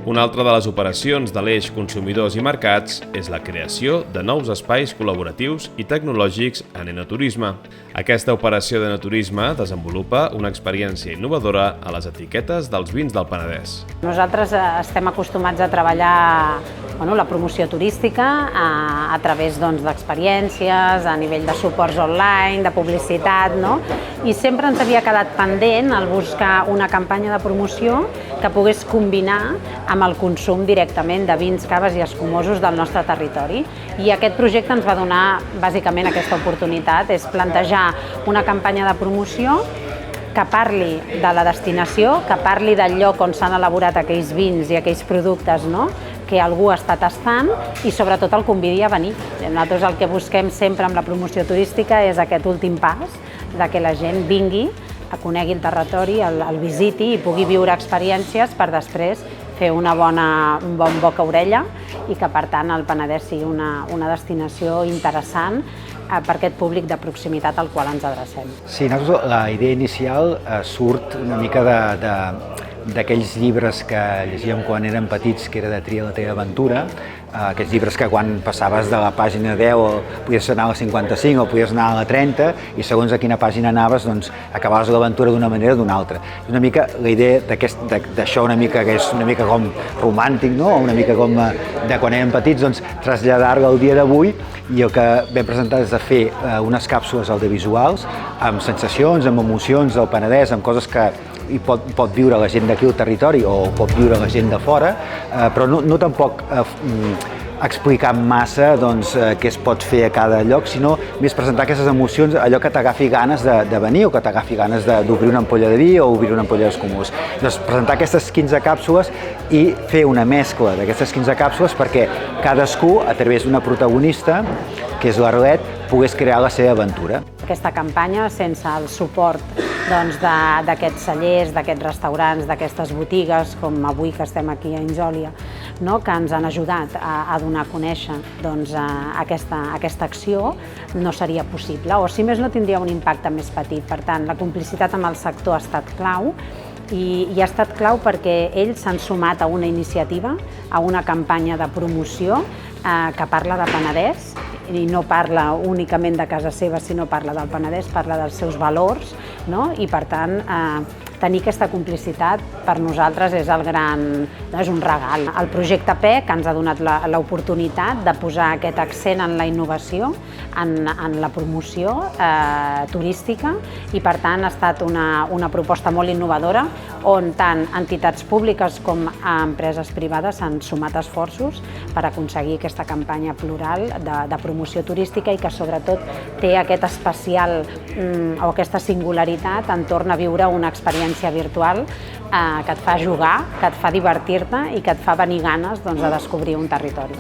Una altra de les operacions de l'eix consumidors i mercats és la creació de nous espais col·laboratius i tecnològics en enoturisme. Aquesta operació d'enoturisme desenvolupa una experiència innovadora a les etiquetes dels vins del Penedès. Nosaltres estem acostumats a treballar la promoció turística a través d'experiències, a nivell de suports online, de publicitat, i sempre ens havia quedat pendent el buscar una campanya de promoció que pogués combinar amb el consum directament de vins, caves i escumosos del nostre territori. I aquest projecte ens va donar bàsicament aquesta oportunitat, és plantejar una campanya de promoció que parli de la destinació, que parli del lloc on s'han elaborat aquells vins i aquells productes que algú està tastant i sobretot el convidi a venir. Nosaltres el que busquem sempre amb la promoció turística és aquest últim pas de que la gent vingui, conegui el territori, el visiti i pugui viure experiències per després fer un bon boca-orella i que per tant el Penedès sigui una destinació interessant per aquest públic de proximitat al qual ens adrecem. Sí, la idea inicial surt una mica d'aquells llibres que llegíem quan érem petits, que era de Tria la teva aventura, aquests llibres que quan passaves de la pàgina 10 podies anar a la 55 o podies anar a la 30 i segons a quina pàgina anaves acabaves l'aventura d'una manera o d'una altra. Una mica la idea d'això una mica que és una mica com romàntic, una mica com de quan érem petits, traslladar-la al dia d'avui, i el que vam presentar és de fer unes càpsules audiovisuals amb sensacions, amb emocions del Penedès, amb coses que hi pot viure la gent d'aquí al territori o pot viure la gent de fora, però no tampoc explicar massa què es pot fer a cada lloc, sinó més presentar aquestes emocions, allò que t'agafi ganes de venir o que t'agafi ganes d'obrir una ampolla de vi o obrir una ampolla d'escumós. Presentar aquestes 15 càpsules i fer una mescla d'aquestes 15 càpsules perquè cadascú, a través d'una protagonista, que és l'Arlet, pogués crear la seva aventura. Aquesta campanya, sense el suport d'aquests cellers, d'aquests restaurants, d'aquestes botigues, com avui que estem aquí a Injòlia, que ens han ajudat a donar a conèixer aquesta acció, no seria possible, o si més no tindria un impacte més petit. Per tant, la complicitat amb el sector ha estat clau, i ha estat clau perquè ells s'han sumat a una iniciativa, a una campanya de promoció que parla de Penedès, i no parla únicament de casa seva, sinó parla del Penedès, parla dels seus valors, i per tant tenir aquesta complicitat per nosaltres és un regal. El projecte PEC ens ha donat l'oportunitat de posar aquest accent en la innovació, en la promoció turística, i per tant ha estat una proposta molt innovadora on tant entitats públiques com empreses privades s'han sumat esforços per aconseguir aquesta campanya plural de promoció turística i que sobretot té aquest especial o aquesta singularitat entorn a viure una experiència virtual que et fa jugar, que et fa divertir-te i que et fa venir ganes de descobrir un territori.